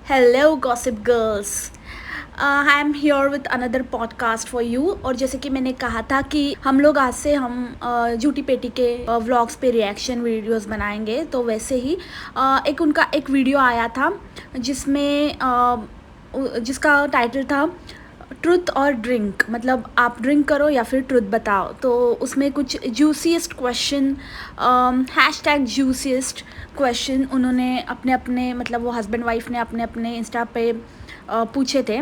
Hello gossip girls. I am here with another podcast for you. और जैसे कि मैंने कहा था कि हम लोग आज से झूठी पेटी के व्लॉग्स पे रिएक्शन वीडियोस बनाएंगे, तो वैसे ही एक उनका एक वीडियो आया था जिसमें जिसका टाइटल था ट्रुथ और ड्रिंक, मतलब आप ड्रिंक करो या फिर ट्रुथ बताओ। तो उसमें कुछ juiciest question, hashtag juiciest question उन्होंने अपने अपने मतलब वो हस्बैंड वाइफ ने अपने अपने इंस्टा पे पूछे थे।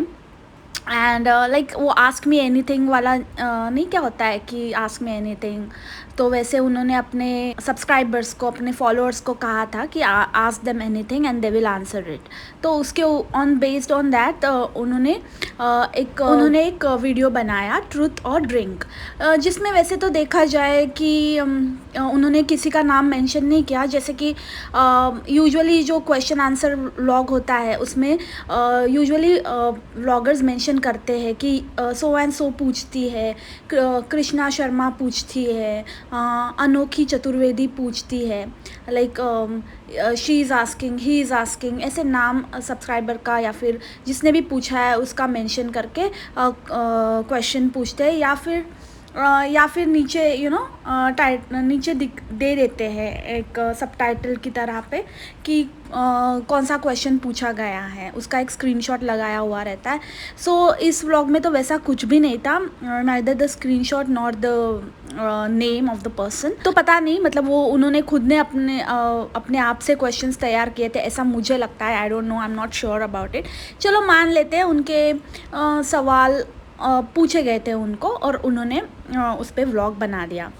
एंड लाइक वो आस्क मी एनीथिंग वाला नहीं क्या होता है कि आस्क मी एनीथिंग, तो वैसे उन्होंने अपने सब्सक्राइबर्स को, अपने फॉलोअर्स को कहा था कि ask them anything and they will answer it. तो उसके ऑन बेस्ड ऑन दैट उन्होंने एक वीडियो बनाया ट्रुथ और ड्रिंक, जिसमें वैसे तो देखा जाए कि उन्होंने किसी का नाम मेंशन नहीं किया। जैसे कि यूजुअली जो क्वेश्चन आंसर व्लॉग होता है उसमें यूजुअली व्लॉगर्स मेंशन करते हैं कि सो एंड सो पूछती है, कृष्णा शर्मा पूछती है, अनोखी चतुर्वेदी पूछती है, like she is asking, he is asking, ऐसे नाम सब्सक्राइबर का या फिर जिसने भी पूछा है उसका मेंशन करके क्वेश्चन पूछते हैं, या फिर नीचे नीचे दे देते हैं एक सबटाइटल की तरह पे कि कौन सा क्वेश्चन पूछा गया है, उसका एक स्क्रीनशॉट लगाया हुआ रहता है। सो इस व्लॉग में तो वैसा कुछ भी नहीं था, neither the screenshot not the name of the person. तो पता नहीं, मतलब वो उन्होंने खुद ने अपने आप से क्वेश्चंस तैयार किए थे, ऐसा मुझे लगता है। I don't know, I am not sure about it. चलो मान लेते हैं उनके सवाल पूछे गए थे उनको और उन्होंने उस पर व्लॉग बना दिया।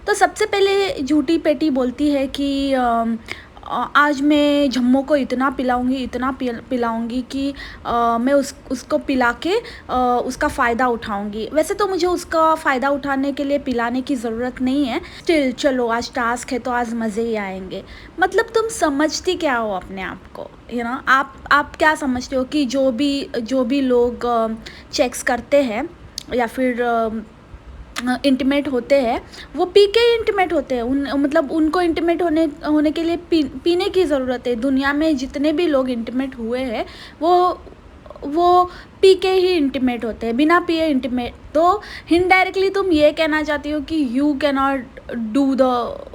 तो सबसे पहले झूठी पेटी बोलती है कि आज मैं जम्मू को इतना पिलाऊंगी कि मैं उसको पिला के उसका फ़ायदा उठाऊंगी। वैसे तो मुझे उसका फ़ायदा उठाने के लिए पिलाने की ज़रूरत नहीं है, स्टिल चलो आज टास्क है तो आज मज़े ही आएंगे। मतलब तुम समझती क्या हो अपने आप को? आप क्या समझते हो कि जो भी लोग चेक्स करते हैं या फिर इंटीमेट होते हैं, वो पी के ही इंटीमेट होते हैं। मतलब उनको इंटीमेट होने के लिए पीने की ज़रूरत है। दुनिया में जितने भी लोग इंटीमेट हुए हैं वो पी के ही इंटीमेट होते हैं, बिना पिए इंटीमेट। तो इनडायरेक्टली तुम ये कहना चाहती हो कि you can not do the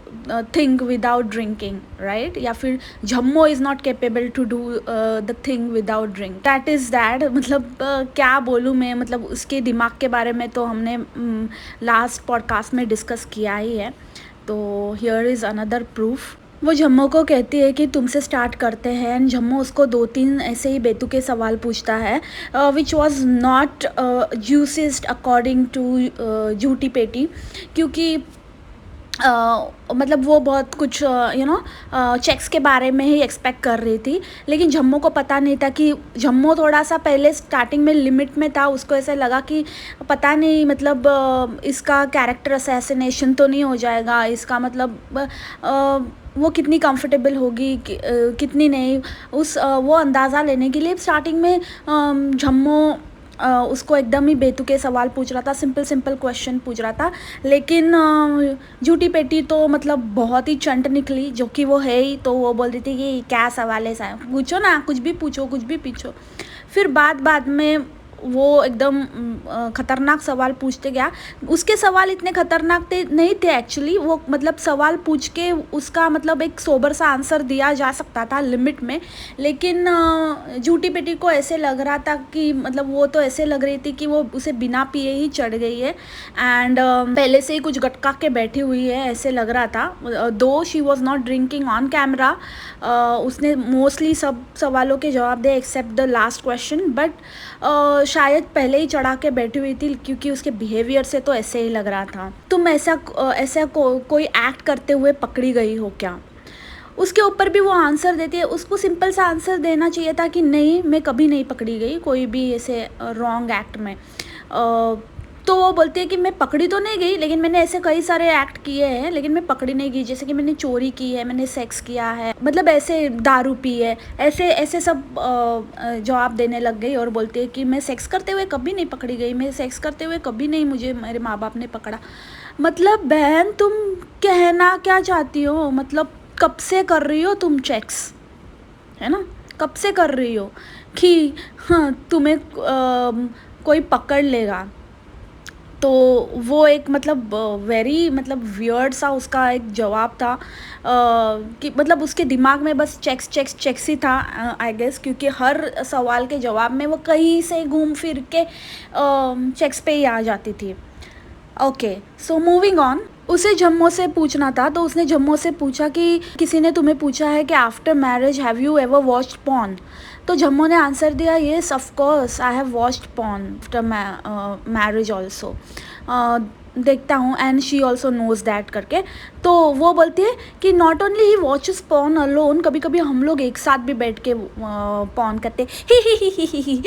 thing without drinking, right? या फिर Jammu is not capable to do the thing without drink, that is that. मतलब क्या बोलूँ मैं, मतलब उसके दिमाग के बारे में तो हमने लास्ट पॉडकास्ट में डिस्कस किया ही है। तो हियर इज़ अनदर प्रूफ। वो जम्मू को कहती है कि तुमसे स्टार्ट करते हैं, एंड जम्मू उसको 2-3 ऐसे ही बेतुके सवाल पूछता है, विच वॉज नॉट जूसिस्ट अकॉर्डिंग टू झूठी पेटी, क्योंकि मतलब वो बहुत कुछ चेक्स के बारे में ही एक्सपेक्ट कर रही थी। लेकिन जम्मू को पता नहीं था कि जम्मू थोड़ा सा पहले स्टार्टिंग में लिमिट में था। उसको ऐसा लगा कि पता नहीं, मतलब इसका कैरेक्टर असैसिनेशन तो नहीं हो जाएगा, इसका मतलब वो कितनी कंफर्टेबल होगी कितनी नहीं, वो अंदाज़ा लेने के लिए स्टार्टिंग में जम्मू उसको एकदम ही बेतुके सवाल पूछ रहा था, सिंपल क्वेश्चन पूछ रहा था। लेकिन झूठी पेटी तो मतलब बहुत ही चंट निकली, जो कि वो है ही। तो वो बोल रही थी कि क्या सवाल है, पूछो ना, कुछ भी पूछो। फिर बाद में वो एकदम ख़तरनाक सवाल पूछते गया। उसके सवाल इतने ख़तरनाक नहीं थे एक्चुअली। वो मतलब सवाल पूछ के उसका मतलब एक सोबर सा आंसर दिया जा सकता था लिमिट में। लेकिन झूठी पेटी को ऐसे लग रहा था कि मतलब वो तो ऐसे लग रही थी कि वो उसे बिना पिए ही चढ़ गई है, एंड पहले से ही कुछ गटका के बैठी हुई है, ऐसे लग रहा था। Though she was not drinking on camera, उसने मोस्टली सब सवालों के जवाब दिए except the last question, but शायद पहले ही चढ़ा के बैठी हुई थी, क्योंकि उसके बिहेवियर से तो ऐसे ही लग रहा था। तुम ऐसा कोई एक्ट करते हुए पकड़ी गई हो क्या? उसके ऊपर भी वो आंसर देती है। उसको सिंपल सा आंसर देना चाहिए था कि नहीं, मैं कभी नहीं पकड़ी गई कोई भी ऐसे रॉन्ग एक्ट में। तो वो बोलती है कि मैं पकड़ी तो नहीं गई, लेकिन मैंने ऐसे कई सारे एक्ट किए हैं, लेकिन मैं पकड़ी नहीं गई। जैसे कि मैंने चोरी की है, मैंने सेक्स किया है, मतलब ऐसे दारू पी है, ऐसे सब जवाब देने लग गई। और बोलती है कि मैं सेक्स करते हुए कभी नहीं पकड़ी गई, मैं सेक्स करते हुए कभी नहीं, मुझे मेरे माँ बाप ने पकड़ा। मतलब बहन, तुम कहना क्या चाहती हो? मतलब कब से कर रही हो तुम चेक्स, है ना? कब से कर रही हो कि हाँ तुम्हें कोई पकड़ लेगा। तो वो एक मतलब वेरी मतलब वियर्ड सा उसका एक जवाब था, कि मतलब उसके दिमाग में बस चेक्स चेक्स चेक्स ही था आई गेस, क्योंकि हर सवाल के जवाब में वो कहीं से घूम फिर के चेक्स पे ही आ जाती थी। Okay, so moving on. उसे जम्मू से पूछना था, तो उसने जम्मू से पूछा कि किसी ने तुम्हें पूछा है कि after marriage have you ever watched porn. तो जम्मू ने आंसर दिया yes of course I have watched porn after marriage also, देखता हूँ and she also knows that करके। तो वो बोलती है कि not only he watches porn alone, कभी कभी हम लोग एक साथ भी बैठ के पॉर्न करते ही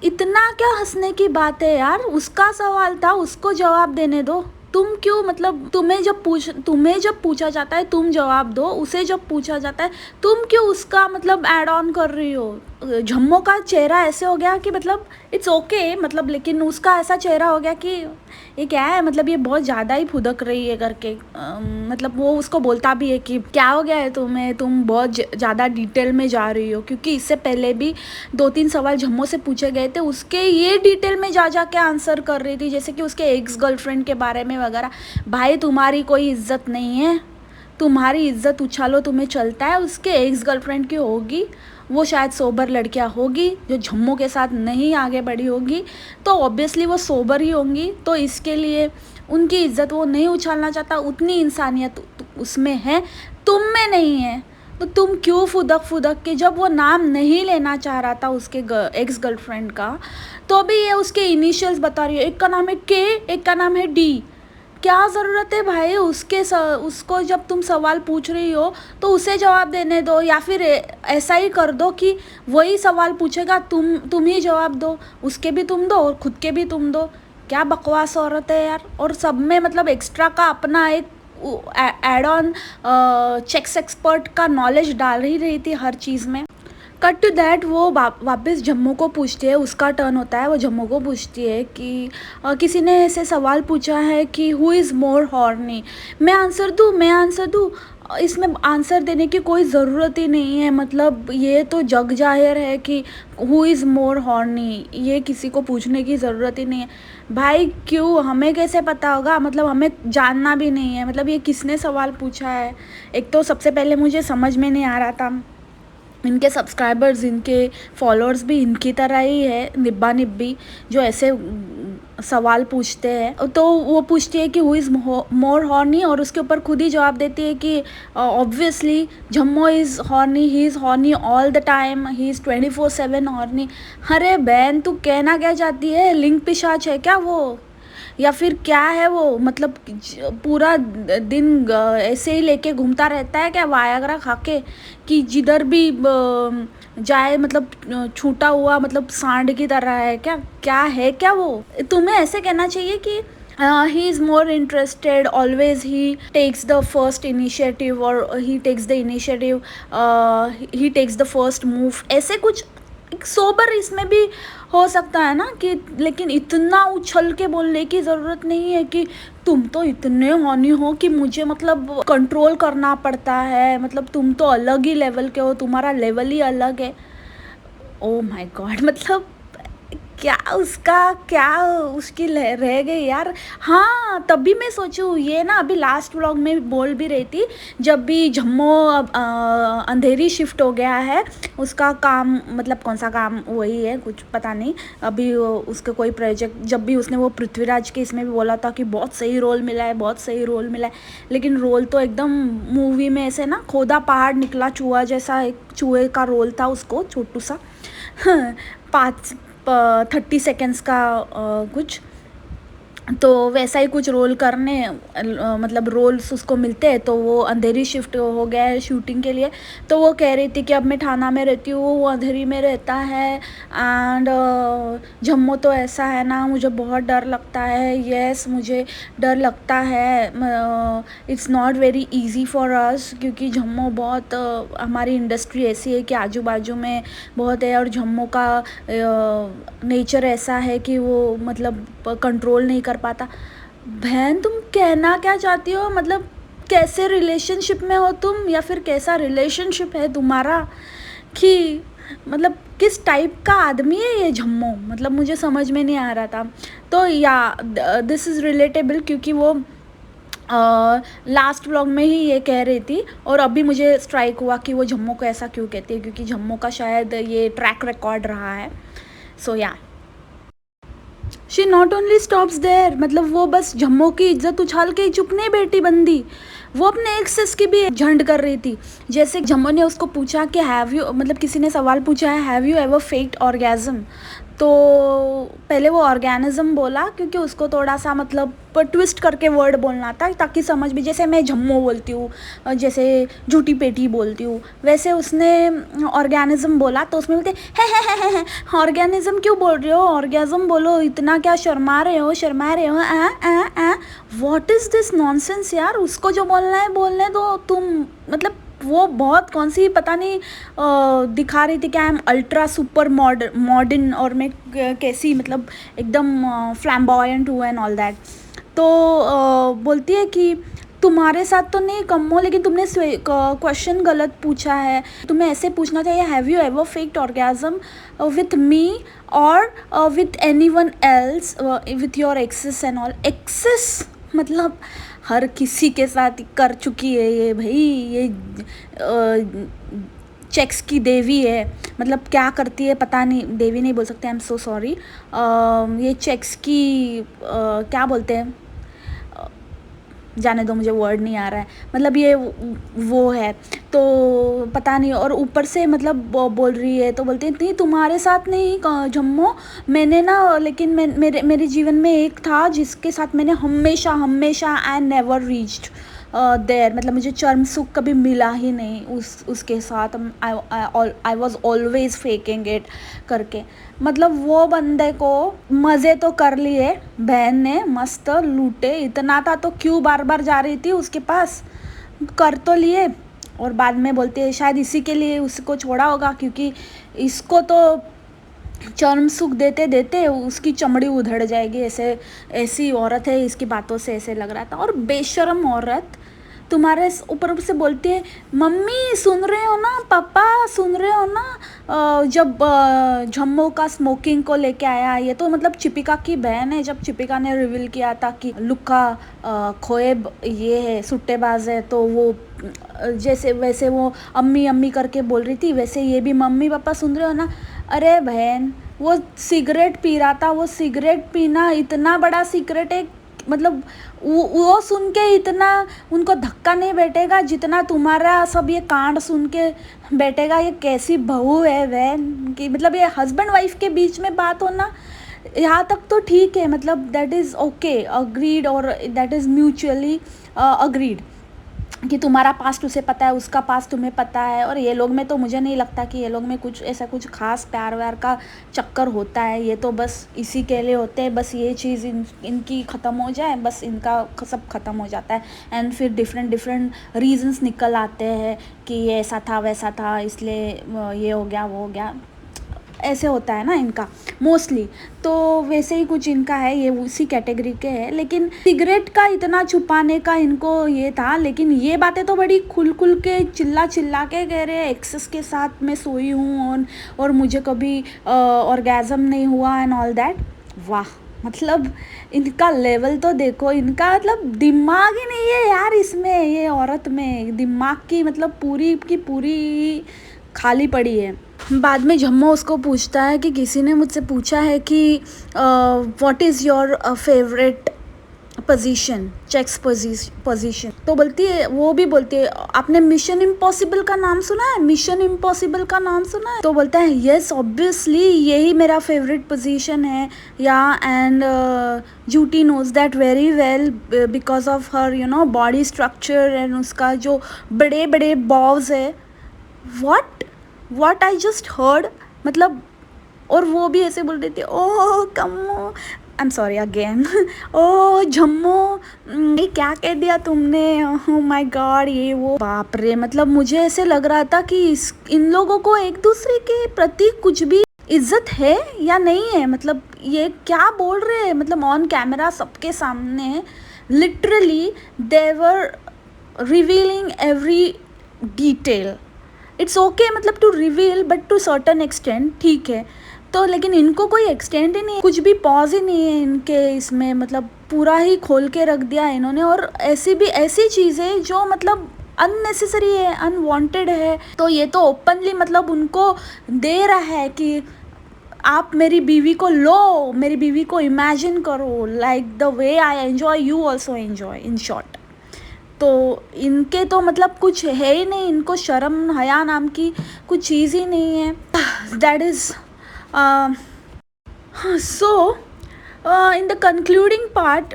इतना क्या हंसने की बात है यार, उसका सवाल था, उसको जवाब देने दो। तुम क्यों मतलब तुम्हें जब पूछा जाता है तुम जवाब दो, उसे जब पूछा जाता है तुम क्यों उसका मतलब ऐड ऑन कर रही हो। जम्मू का चेहरा ऐसे हो गया कि मतलब इट्स ओके मतलब, लेकिन उसका ऐसा चेहरा हो गया कि ये क्या है, मतलब ये बहुत ज़्यादा ही फुदक रही है करके। मतलब वो उसको बोलता भी है कि क्या हो गया है तुम्हें, तुम बहुत ज़्यादा डिटेल में जा रही हो, क्योंकि इससे पहले भी 2-3 सवाल जम्मू से पूछे गए थे, उसके ये डिटेल में जा के आंसर कर रही थी, जैसे कि उसके एक्स गर्लफ्रेंड के बारे में वगैरह। भाई तुम्हारी कोई इज्जत नहीं है, तुम्हारी इज्जत उछालो तुम्हें चलता है, उसके एक्स गर्लफ्रेंड की होगी, वो शायद सोबर लड़कियां होगी जो जम्मू के साथ नहीं आगे बढ़ी होगी, तो ऑब्वियसली वो सोबर ही होंगी, तो इसके लिए उनकी इज्जत वो नहीं उछालना चाहता, उतनी इंसानियत उसमें है, तुम में नहीं है। तो तुम क्यों फुदक के, जब वो नाम नहीं लेना चाह रहा था उसके एक्स गर्लफ्रेंड का, तो भी ये उसके इनिशियल्स बता रही है, एक का नाम है के, एक का नाम है डी। क्या ज़रूरत है भाई उसको जब तुम सवाल पूछ रही हो तो उसे जवाब देने दो, या फिर ऐसा ही कर दो कि वही सवाल पूछेगा, तुम ही जवाब दो, उसके भी तुम दो और खुद के भी तुम दो। क्या बकवास औरत है यार। और सब में मतलब एक्स्ट्रा का अपना एक एड ऑन चेक्स एक्सपर्ट का नॉलेज डाल ही रही थी हर चीज़ में। कट टू दैट, वो वापस जम्मू को पूछती है, उसका टर्न होता है, वो जम्मू को पूछती है कि किसी ने ऐसे सवाल पूछा है कि हु इज़ मोर हॉर्नी। मैं आंसर दूँ, इसमें आंसर देने की कोई ज़रूरत ही नहीं है, मतलब ये तो जग जाहिर है कि हु इज़ मोर हॉर्नी, ये किसी को पूछने की ज़रूरत ही नहीं है। भाई क्यों, हमें कैसे पता होगा, मतलब हमें जानना भी नहीं है, मतलब ये किसने सवाल पूछा है। एक तो सबसे पहले मुझे समझ में नहीं आ रहा था, इनके सब्सक्राइबर्स, इनके फॉलोअर्स भी इनकी तरह ही है, निब्बा निब्बी, जो ऐसे सवाल पूछते हैं। तो वो पूछती है कि हु इज़ मोर हॉर्नी, और उसके ऊपर खुद ही जवाब देती है कि obviously Jammu is horny, he is horny all the time, he is 24/7 horny. अरे बहन तू कहना क्या चाहती है, लिंग पिशाच है क्या वो, या फिर क्या है वो, मतलब पूरा दिन ऐसे ही लेके घूमता रहता है क्या वायाग्रा खा के, कि जिधर भी जाए मतलब छूटा हुआ मतलब सांड की तरह है क्या, क्या है क्या वो। तुम्हें ऐसे कहना चाहिए कि he is more interested, always he takes the first initiative, or he takes the initiative, he takes the first move, ऐसे कुछ एक सोबर इसमें भी हो सकता है ना कि, लेकिन इतना उछल के बोलने की ज़रूरत नहीं है कि तुम तो इतने हॉनी हो कि मुझे मतलब कंट्रोल करना पड़ता है, मतलब तुम तो अलग ही लेवल के हो, तुम्हारा लेवल ही अलग है। ओ माय गॉड, मतलब क्या उसकी रह गई यार। हाँ, तभी मैं सोचूँ ये ना, अभी लास्ट व्लॉग में बोल भी रही थी, जब भी जम्मू अंधेरी शिफ्ट हो गया है, उसका काम मतलब कौन सा काम वही है कुछ पता नहीं, अभी उसके कोई प्रोजेक्ट, जब भी उसने वो पृथ्वीराज के इसमें भी बोला था कि बहुत सही रोल मिला है, लेकिन रोल तो एकदम मूवी में ऐसे ना खोदा पहाड़ निकला चूहा जैसा, एक चूहे का रोल था उसको, छोटू सा 30 सेकेंड्स का कुछ, तो वैसा ही कुछ रोल करने मतलब रोल्स उसको मिलते हैं। तो वो अंधेरी शिफ्ट हो गया है शूटिंग के लिए, तो वो कह रही थी कि अब मैं थाना में रहती हूँ, वो अंधेरी में रहता है, एंड जम्मू तो ऐसा है ना, मुझे बहुत डर लगता है, यस मुझे डर लगता है, it's not very easy for us, क्योंकि जम्मू बहुत हमारी इंडस्ट्री ऐसी है कि आजू बाजू में बहुत है, और जम्मू का नेचर ऐसा है कि वो मतलब कंट्रोल नहीं कर पाता। बहन तुम कहना क्या चाहती हो, मतलब कैसे रिलेशनशिप में हो तुम, या फिर कैसा रिलेशनशिप है तुम्हारा, कि मतलब किस टाइप का आदमी है ये जम्मू, मतलब मुझे समझ में नहीं आ रहा था। तो या दिस इज़ रिलेटेबल, क्योंकि वो लास्ट व्लॉग में ही ये कह रही थी, और अभी मुझे स्ट्राइक हुआ कि वो जम्मू को ऐसा क्यों कहती है, क्योंकि जम्मू का शायद ये ट्रैक रिकॉर्ड रहा है। सो या she not only stops there, मतलब वो बस जम्मू की इज्जत उछाल के ही चुप नहीं बैठी बंदी, वो अपने एक्सेस की भी झंड कर रही थी। जैसे जम्मू ने उसको पूछा कि हैव यू, मतलब किसी ने सवाल पूछा है have you ever faked orgasm, तो पहले वो ऑर्गेनिज्म बोला, क्योंकि उसको थोड़ा सा मतलब ट्विस्ट करके वर्ड बोलना था ताकि समझ भी, जैसे मैं जम्मू बोलती हूँ, जैसे झूठी पेटी बोलती हूँ, वैसे उसने ऑर्गेनिज्म बोला, तो उसमें बोलते है ऑर्गेनिज्म क्यों बोल रहे हो, ऑर्गेज़म बोलो, इतना क्या शर्मा रहे हो व्हाट इज़ दिस नॉनसेंस यार, उसको जो बोलना है बोलने दो तुम। मतलब वो बहुत कौन सी पता नहीं दिखा रही थी कि I am ultra super modern, और मैं कैसी मतलब एकदम फ्लैम्बॉयंट हूँ एंड ऑल दैट। तो बोलती है कि तुम्हारे साथ तो नहीं कम, लेकिन तुमने क्वेश्चन गलत पूछा है, तुम्हें ऐसे पूछना चाहिए have you ever faked orgasm with me और with anyone else with your exes and all. Exes मतलब हर किसी के साथ कर चुकी है ये भाई, ये चेक्स की देवी है, मतलब क्या करती है पता नहीं, देवी नहीं बोल सकते, आई एम सो सॉरी, ये चेक्स की क्या बोलते हैं, जाने दो, मुझे वर्ड नहीं आ रहा है, मतलब ये वो है, तो पता नहीं। और ऊपर से मतलब बोल रही है, तो बोलती है नहीं तुम्हारे साथ नहीं जम्मू, मैंने ना, लेकिन मेरे जीवन में एक था जिसके साथ मैंने हमेशा हमेशा एंड नेवर रीच्ड देयर, मतलब मुझे चर्म सुख कभी मिला ही नहीं उसके साथ, I was always faking it करके। मतलब वो बंदे को मज़े तो कर लिए बहन ने, मस्त लूटे, इतना था तो क्यों बार बार जा रही थी उसके पास, कर तो लिए। और बाद में बोलती है शायद इसी के लिए उसको छोड़ा होगा, क्योंकि इसको तो चर्म सुख देते देते उसकी चमड़ी उधड़ जाएगी, ऐसे ऐसी औरत है, इसकी बातों से ऐसे लग रहा था। और बेशर्म औरत तुम्हारे ऊपर से बोलती है मम्मी सुन रहे हो ना, पापा सुन रहे हो ना, जब जम्मू का स्मोकिंग को लेके आया, ये तो मतलब चिपिका की बहन है, जब चिपिका ने रिवील किया था कि लुक्का खोएब ये है, सुट्टेबाज है, तो वो जैसे वैसे वो अम्मी अम्मी करके बोल रही थी, वैसे ये भी मम्मी पापा सुन रहे हो ना। अरे बहन वो सिगरेट पी रहा था, वो सिगरेट पीना इतना बड़ा सीक्रेट है, मतलब वो सुन के इतना उनको धक्का नहीं बैठेगा जितना तुम्हारा सब ये कांड सुन के बैठेगा। ये कैसी बहू है बहन कि मतलब ये हस्बैंड वाइफ के बीच में बात होना यहाँ तक तो ठीक है, मतलब दैट इज़ ओके, अग्रीड, और दैट इज़ म्यूचुअली अग्रीड कि तुम्हारा पास्ट उसे पता है, उसका पास्ट तुम्हें पता है। और ये लोग में तो मुझे नहीं लगता कि ये लोग में कुछ ऐसा कुछ खास प्यार व्यार का चक्कर होता है, ये तो बस इसी के लिए होते हैं, बस ये चीज़ इनकी ख़त्म हो जाए, बस इनका सब ख़त्म हो जाता है। एंड फिर डिफरेंट रीजंस निकल आते हैं कि ये ऐसा था वैसा था, इसलिए ये हो गया वो हो गया, ऐसे होता है ना इनका मोस्टली। तो वैसे ही कुछ इनका है, ये उसी कैटेगरी के है। लेकिन सिगरेट का इतना छुपाने का इनको ये था, लेकिन ये बातें तो बड़ी खुल के चिल्ला के कह रहे हैं एक्सेस के साथ मैं सोई हूँ और मुझे कभी ऑर्गेज़म नहीं हुआ एंड ऑल दैट। वाह, मतलब इनका लेवल तो देखो, इनका मतलब दिमाग ही नहीं है यार इसमें, ये औरत में दिमाग की मतलब पूरी की पूरी खाली पड़ी है। बाद में जम्मू उसको पूछता है कि किसी ने मुझसे पूछा है कि what is your favourite position, checks position, तो बोलती है, वो भी बोलती है आपने मिशन इम्पॉसिबल का नाम सुना है, मिशन इम्पॉसिबल का नाम सुना है, तो बोलता है यस ऑब्वियसली यही मेरा फेवरेट पोजीशन है या। एंड जूटी knows that very well because of her you know body structure and उसका जो बड़े बड़े बॉव्स है। व्हाट आई जस्ट हर्ड, मतलब। और वो भी ऐसे बोल रही थी ओह कम्मो, आई एम सॉरी अगेन, ओ जम्मू ये क्या कह दिया तुमने, ओह माय गॉड, ये वो बाप रे। मतलब मुझे ऐसे लग रहा था कि इन लोगों को एक दूसरे के प्रति कुछ भी इज्जत है या नहीं है, मतलब ये क्या बोल रहे हैं, मतलब ऑन कैमरा सबके सामने literally they're revealing every detail. It's okay मतलब to reveal but to certain extent, ठीक है। तो लेकिन इनको कोई एक्सटेंट ही नहीं है, कुछ भी पॉज ही नहीं है इनके इसमें, मतलब पूरा ही खोल के रख दिया है इन्होंने। और ऐसी चीज़ें जो मतलब अननेसेसरी है, अनवांटेड है, तो ये तो ओपनली मतलब उनको दे रहा है कि आप मेरी बीवी को लो, मेरी बीवी को इमेजिन करो, like the way I enjoy you also enjoy, in short. तो इनके तो मतलब कुछ है ही नहीं, इनको शर्म हया नाम की कुछ चीज़ ही नहीं है। That is so in the concluding part,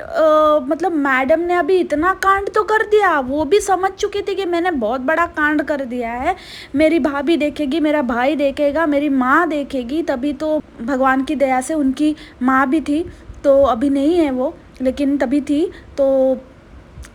मतलब मैडम ने अभी इतना कांड तो कर दिया, वो भी समझ चुकी थी कि मैंने बहुत बड़ा कांड कर दिया है। मेरी भाभी देखेगी, मेरा भाई देखेगा, मेरी माँ देखेगी, तभी तो भगवान की दया से उनकी माँ भी थी, तो अभी नहीं है वो, लेकिन तभी थी, तो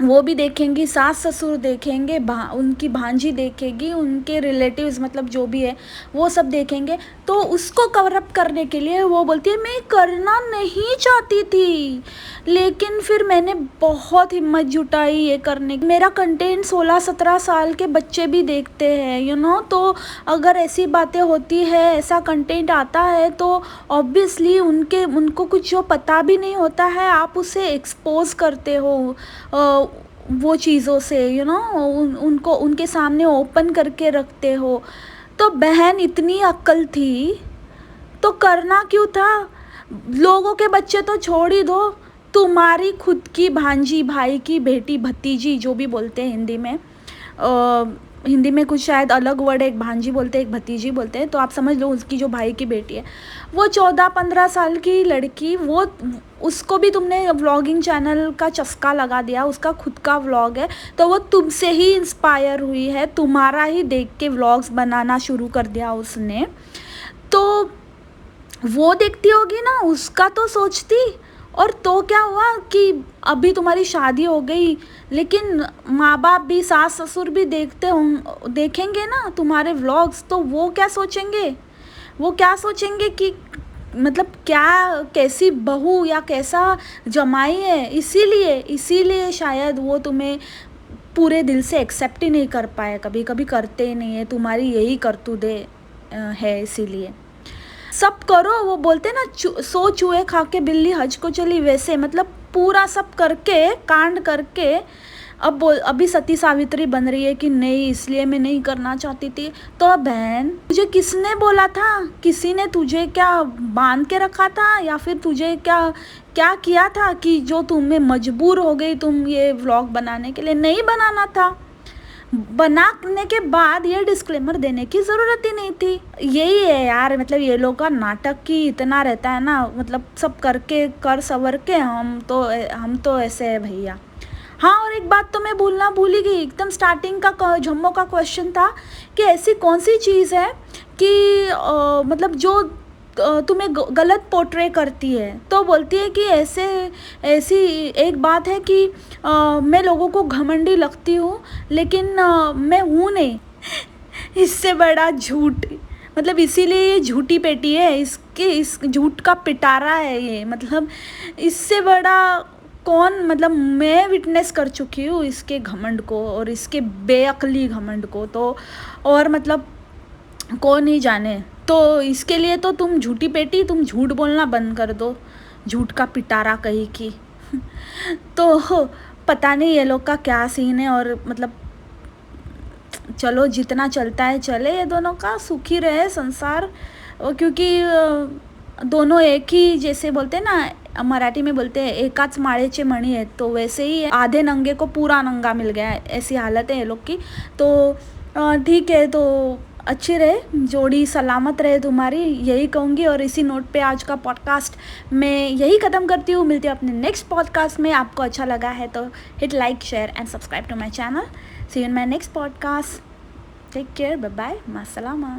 वो भी देखेंगी, सास ससुर देखेंगे, उनकी भांजी देखेगी, उनके रिलेटिव्स मतलब जो भी है वो सब देखेंगे। तो उसको कवर अप करने के लिए वो बोलती है मैं करना नहीं चाहती थी, लेकिन फिर मैंने बहुत हिम्मत जुटाई ये करने की। मेरा कंटेंट 16-17 साल के बच्चे भी देखते हैं, यू नो। तो अगर ऐसी बातें होती है, ऐसा कंटेंट आता है, तो ऑब्वियसली उनको कुछ जो पता भी नहीं होता है, आप उसे एक्सपोज करते हो वो चीज़ों से, यू नो, उनको उनके सामने ओपन करके रखते हो। तो बहन इतनी अक्ल थी तो करना क्यों था? लोगों के बच्चे तो छोड़ ही दो, तुम्हारी खुद की भांजी, भाई की बेटी, भतीजी, जो भी बोलते हैं हिंदी में, हिंदी में कुछ शायद अलग वर्ड है, एक भांजी बोलते हैं, एक भतीजी बोलते हैं, तो आप समझ लो उसकी जो भाई की बेटी है, वो 14-15 साल की लड़की, वो उसको भी तुमने व्लॉगिंग चैनल का चस्का लगा दिया, उसका खुद का व्लॉग है, तो वो तुमसे ही इंस्पायर हुई है, तुम्हारा ही देख के व्लॉग्स बनाना शुरू कर दिया उसने। तो वो देखती होगी ना, उसका तो सोचती। और तो क्या हुआ कि अभी तुम्हारी शादी हो गई, लेकिन माँ बाप भी, सास ससुर भी देखेंगे ना तुम्हारे व्लॉग्स, तो वो क्या सोचेंगे? वो क्या सोचेंगे कि मतलब क्या, कैसी बहू या कैसा जमाई है। इसीलिए शायद वो तुम्हें पूरे दिल से एक्सेप्ट ही नहीं कर पाए, कभी कभी करते ही नहीं है, तुम्हारी यही करतूतें है। इसीलिए सब करो, वो बोलते ना, सो चूहे खा के बिल्ली हज को चली, वैसे मतलब पूरा सब करके, कांड करके, अब अभी सती सावित्री बन रही है कि नहीं, इसलिए मैं नहीं करना चाहती थी। तो बहन, तुझे किसने बोला था? किसी ने तुझे क्या बांध के रखा था, या फिर तुझे क्या किया था कि जो तुम्हें मजबूर हो गई तुम ये व्लॉग बनाने के लिए? नहीं बनाना था। बनाने के बाद ये डिस्क्लेमर देने की ज़रूरत ही नहीं थी। यही है यार, मतलब ये लोग का नाटक की इतना रहता है ना, मतलब सब करके कर सवर के हम तो ऐसे है भैया। हाँ, और एक बात तो मैं भूल ही गई, एकदम स्टार्टिंग का जम्मो का क्वेश्चन था कि ऐसी कौन सी चीज़ है कि मतलब जो तुम्हें गलत पोर्ट्रे करती है। तो बोलती है कि ऐसी एक बात है कि मैं लोगों को घमंडी लगती हूँ, लेकिन मैं हूँ नहीं। इससे बड़ा झूठ, मतलब इसीलिए ये झूठी पेटी है, इस झूठ का पिटारा है ये, मतलब इससे बड़ा कौन, मतलब मैं विटनेस कर चुकी हूँ इसके घमंड को और इसके बेअक्ली घमंड को, तो और मतलब कौन ही जाने। तो इसके लिए तो तुम झूठी पेटी, तुम झूठ बोलना बंद कर दो, झूठ का पिटारा कहीं की। तो पता नहीं ये लोग का क्या सीन है, और मतलब चलो जितना चलता है चले, ये दोनों का सुखी रहे संसार। क्योंकि दोनों एक ही, जैसे बोलते हैं ना, मराठी में बोलते हैं एकाच माळेचे मणी है, तो वैसे ही आधे नंगे को पूरा नंगा मिल गया है, ऐसी हालत है ये लोग की। तो ठीक है, तो अच्छी रहे जोड़ी, सलामत रहे तुम्हारी, यही कहूँगी। और इसी नोट पे आज का पॉडकास्ट मैं यही ख़त्म करती हूँ। मिलती हूँ अपने नेक्स्ट पॉडकास्ट में। आपको अच्छा लगा है तो hit like, share and subscribe to my channel. See you in my next podcast. Take care, bye bye, मास्सलामा।